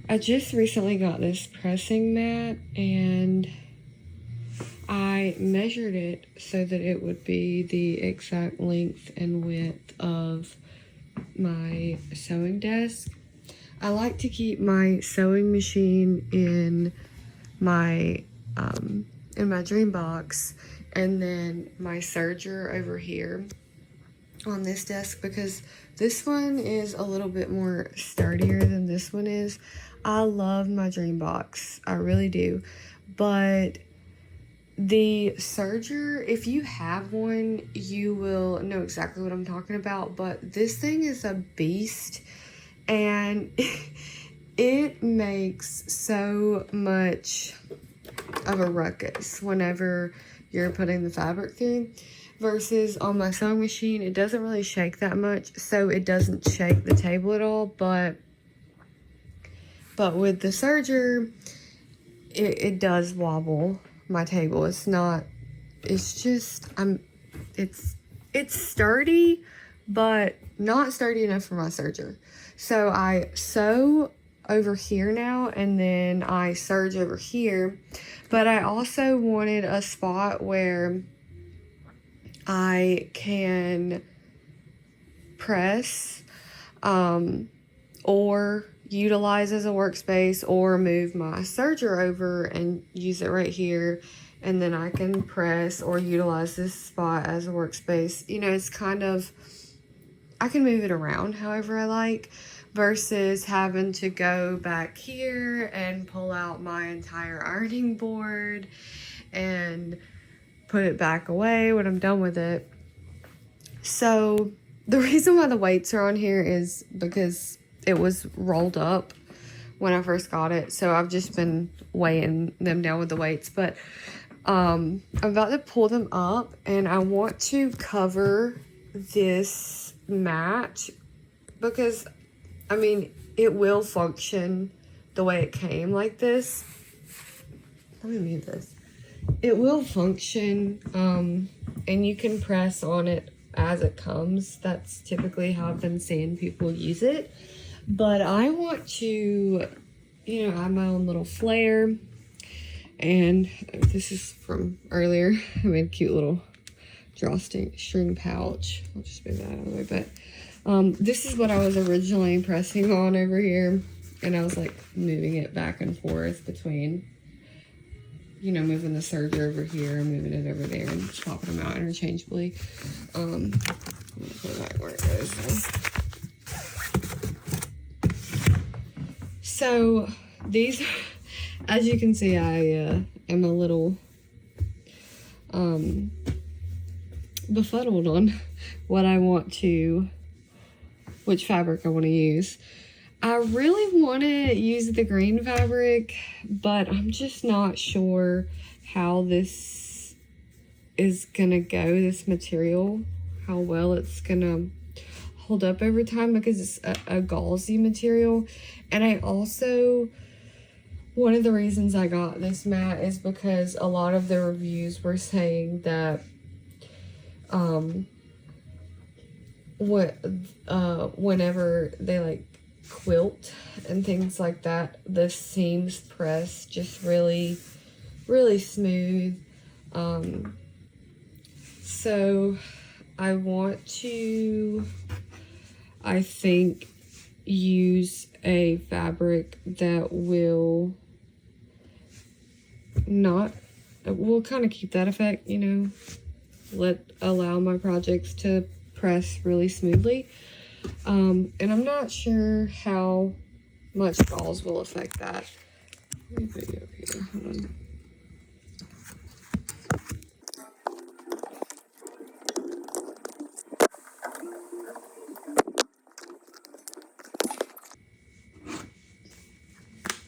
I just recently got this pressing mat and I measured it so that it would be the exact length and width of my sewing desk. I like to keep my sewing machine in my dream box, and then my serger over here on this desk, because this one is a little bit more sturdier than this one is. I love my dream box, I really do, but the serger, if you have one, you will know exactly what I'm talking about. But this thing is a beast, and it makes so much of a ruckus whenever you're putting the fabric through. Versus on my sewing machine, it doesn't really shake that much, so it doesn't shake the table at all. But with the serger, it does wobble my table. It's sturdy, but not sturdy enough for my serger. So I sew over here now, and then I serge over here. But I also wanted a spot where I can press, or utilize as a workspace, or move my serger over and use it right here, and then I can press or utilize this spot as a workspace. You know, it's kind of, I can move it around however I like, versus having to go back here and pull out my entire ironing board and put it back away when I'm done with it. So the reason why the weights are on here is because it was rolled up when I first got it. So I've just been weighing them down with the weights. But I'm about to pull them up, and I want to cover this mat because, I mean, it will function the way it came like this. Let me move this. It will function, and you can press on it as it comes. That's typically how I've been seeing people use it. But I want to, you know, add my own little flair. And this is from earlier. I made a cute little drawstring pouch. I'll just move that out of the way. But this is what I was originally pressing on over here. And I was like moving it back and forth between, you know, moving the serger over here and moving it over there and swapping them out interchangeably. I'm gonna put it back where it goes. So these, as you can see, I am a little befuddled on which fabric I want to use. I really want to use the green fabric, but I'm just not sure how this is gonna go, this material, how well it's gonna hold up over time, because it's a gauzy material. And I also, one of the reasons I got this mat is because a lot of the reviews were saying that whenever they like quilt and things like that, the seams press just really, really smooth. So I want to, I think, use a fabric that will kind of keep that effect, you know, allow my projects to press really smoothly. And I'm not sure how much gauze will affect that. Let me put you up here. Hold on.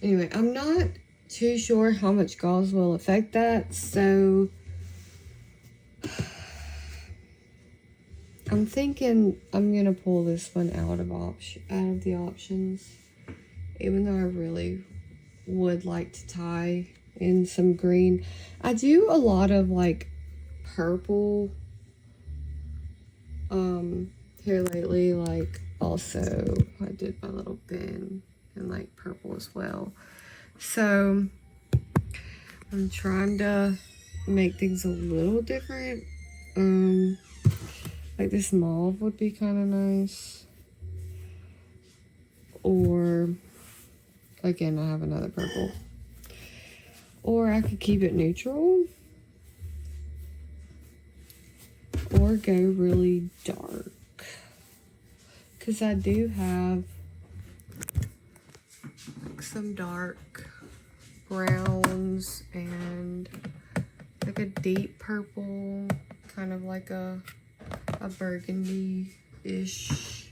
Anyway, I'm not too sure how much gauze will affect that, so I'm thinking I'm gonna pull this one out of the options, even though I really would like to tie in some green. I do a lot of like purple here lately. Like also I did my little bin in like purple as well. So I'm trying to make things a little different. Like this mauve would be kind of nice. Or, again, I have another purple. Or I could keep it neutral. Or go really dark. Because I do have some dark browns and like a deep purple, kind of like a burgundy-ish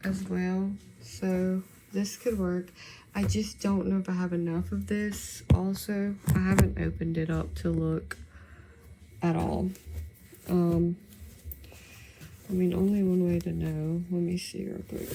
as well. So this could work. I just don't know if I have enough of this also. I haven't opened it up to look at all. I mean, only one way to know. Let me see real quick.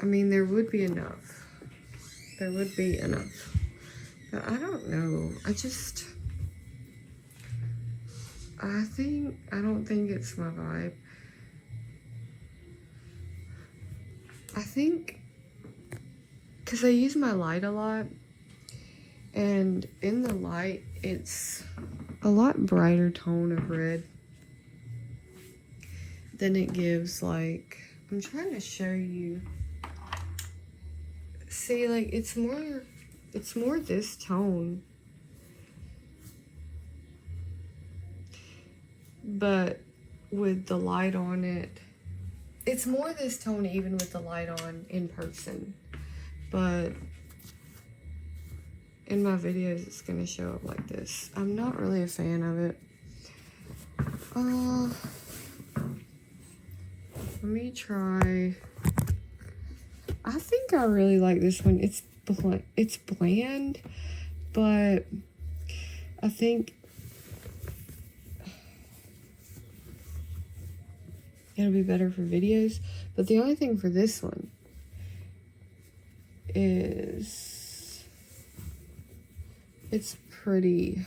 I mean, there would be enough. There would be enough. But I don't know. I don't think it's my vibe. I think, because I use my light a lot, and in the light, it's a lot brighter tone of red than it gives, like, I'm trying to show you. See, like, it's more this tone. But with the light on it, it's more this tone even with the light on in person. But in my videos, it's going to show up like this. I'm not really a fan of it. Let me try. I think I really like this one. It's bland, but I think it'll be better for videos. But the only thing for this one is it's pretty,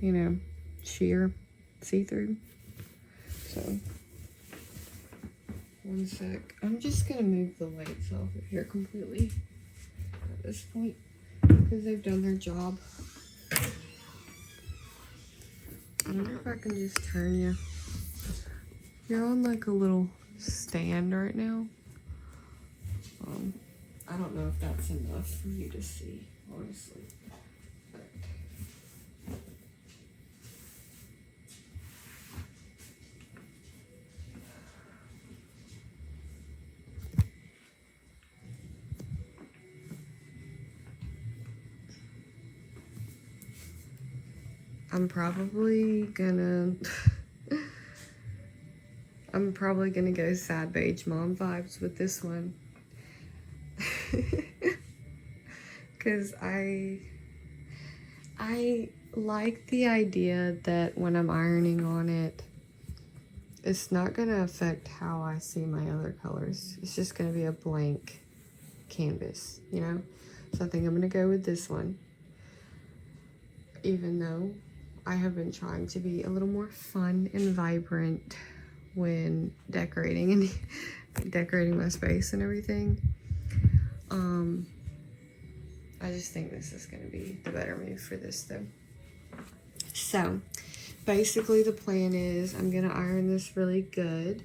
you know, sheer, see-through. So, one sec. I'm just gonna move the lights off of here completely at this point because they've done their job. I wonder if I can just turn you. You're on like a little stand right now. I don't know if that's enough for you to see, honestly. But I'm probably gonna go sad beige mom vibes with this one. Because I like the idea that when I'm ironing on it, it's not gonna affect how I see my other colors. It's just gonna be a blank canvas, you know? So I think I'm gonna go with this one. Even though I have been trying to be a little more fun and vibrant when decorating and decorating my space and everything. I just think this is going to be the better move for this though. So basically the plan is I'm going to iron this really good,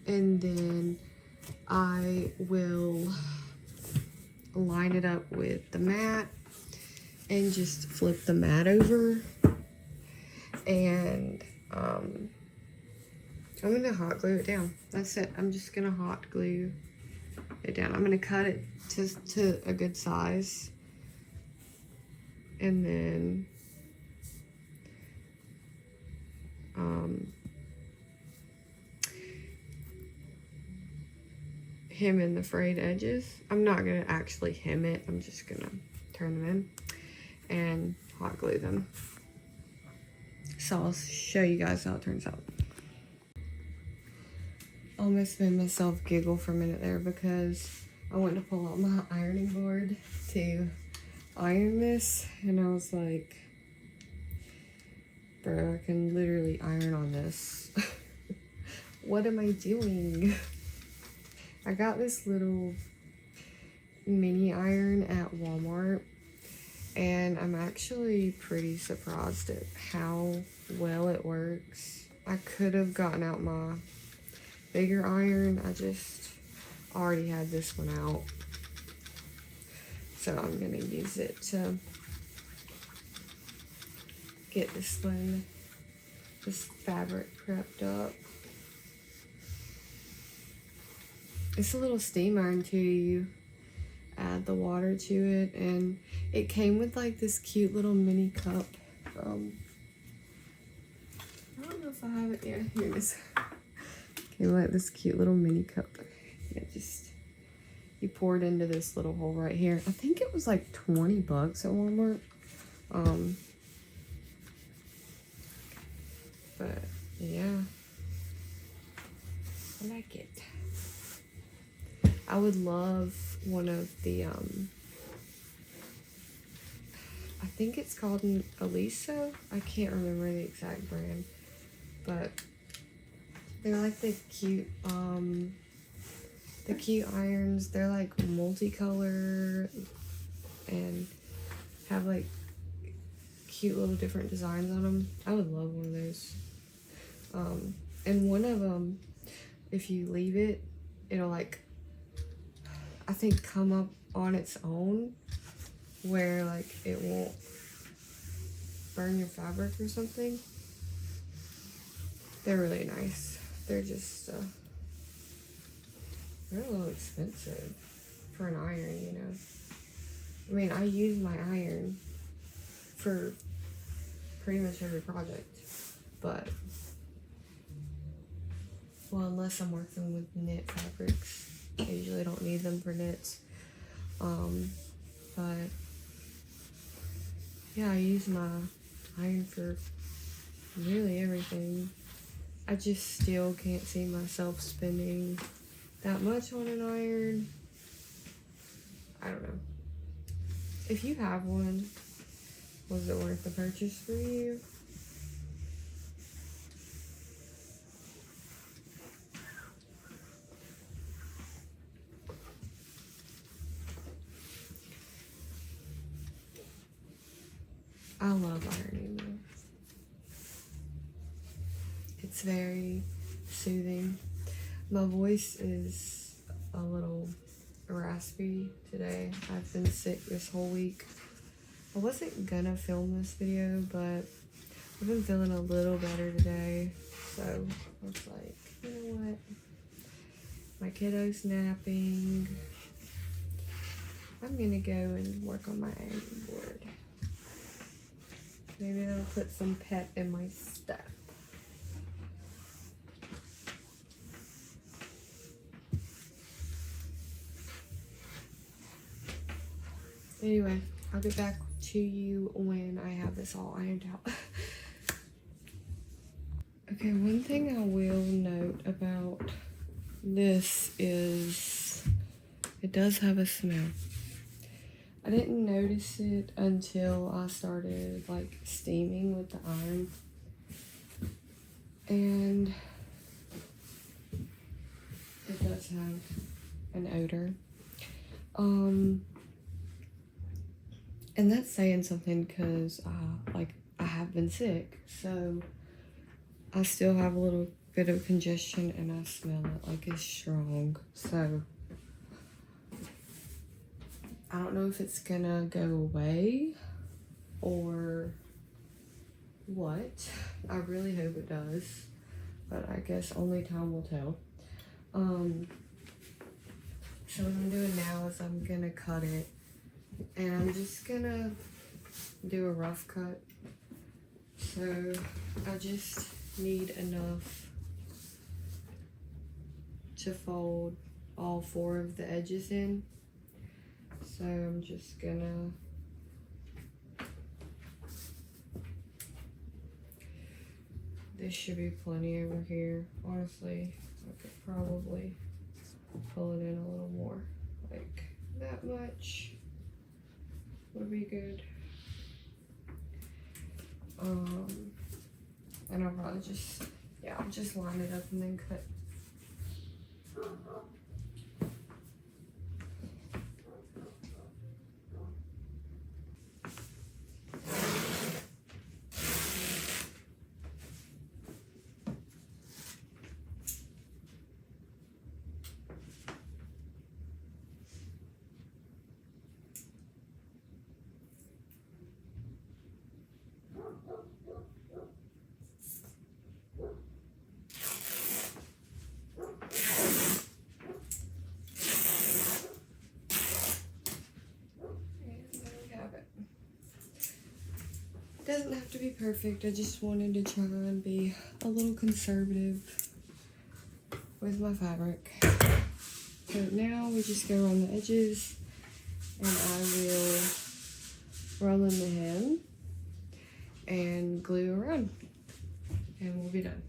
and then I will line it up with the mat and just flip the mat over, and I'm going to hot glue it down. That's it. I'm just going to hot glue it down. I'm going to cut it to a good size, and then hem in the frayed edges. I'm not going to actually hem it. I'm just going to turn them in and hot glue them. So I'll show you guys how it turns out. Almost made myself giggle for a minute there because I went to pull out my ironing board to iron this, and I was like, bro, I can literally iron on this. What am I doing? I got this little mini iron at Walmart, and I'm actually pretty surprised at how well it works. I could have gotten out my bigger iron. I just already had this one out, so I'm gonna use it to get this fabric prepped up. It's a little steam iron too. You add the water to it, and it came with like this cute little mini cup. I don't know if I have it. Yeah, here it is. Came like this cute little mini cup. Yeah, just you pour it into this little hole right here. I think it was like 20 bucks at Walmart. But yeah, I like it. I would love one of the, I think it's called an Aliso. I can't remember the exact brand, but they're like the cute irons. They're like multicolor and have like cute little different designs on them. I would love one of those. And one of them, if you leave it, it'll like, I think, come up on its own where like it won't burn your fabric or something. They're really nice. They're just they're a little expensive for an iron, you know. I mean, I use my iron for pretty much every project, but well, unless I'm working with knit fabrics. I usually don't need them for knits. But yeah, I use my iron for really everything. I just still can't see myself spending that much on an iron. I don't know. If you have one, was it worth the purchase for you? I love ironing though. It's very soothing. My voice is a little raspy today. I've been sick this whole week. I wasn't gonna film this video, but I've been feeling a little better today. So I was like, you know what? My kiddo's napping. I'm gonna go and work on my ironing board. Maybe that'll put some pep in my step. Anyway, I'll get back to you when I have this all ironed out. Okay, one thing I will note about this is it does have a smell. I didn't notice it until I started like steaming with the iron, and it does have an odor. And that's saying something because I have been sick, so I still have a little bit of congestion and I smell it like it's strong. So I don't know if it's gonna go away or what. I really hope it does, but I guess only time will tell. So what I'm doing now is I'm gonna cut it, and I'm just gonna do a rough cut. So I just need enough to fold all 4 of the edges in. So I'm just gonna this should be plenty over here. Honestly, I could probably pull it in a little more. Like that much would be good. And I'll probably just line it up and then cut. Doesn't have to be perfect. I just wanted to try and be a little conservative with my fabric. So now we just go around the edges, and I will roll in the hem and glue around, and we'll be done.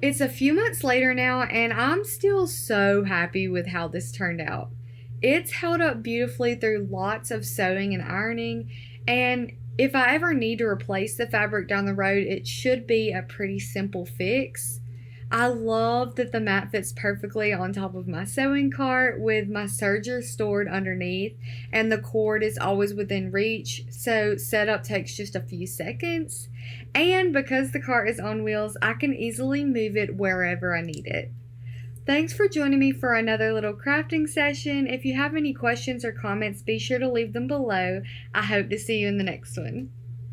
It's a few months later now, and I'm still so happy with how this turned out. It's held up beautifully through lots of sewing and ironing, and if I ever need to replace the fabric down the road, it should be a pretty simple fix. I love that the mat fits perfectly on top of my sewing cart with my serger stored underneath, and the cord is always within reach, so setup takes just a few seconds. And because the cart is on wheels, I can easily move it wherever I need it. Thanks for joining me for another little crafting session. If you have any questions or comments, be sure to leave them below. I hope to see you in the next one.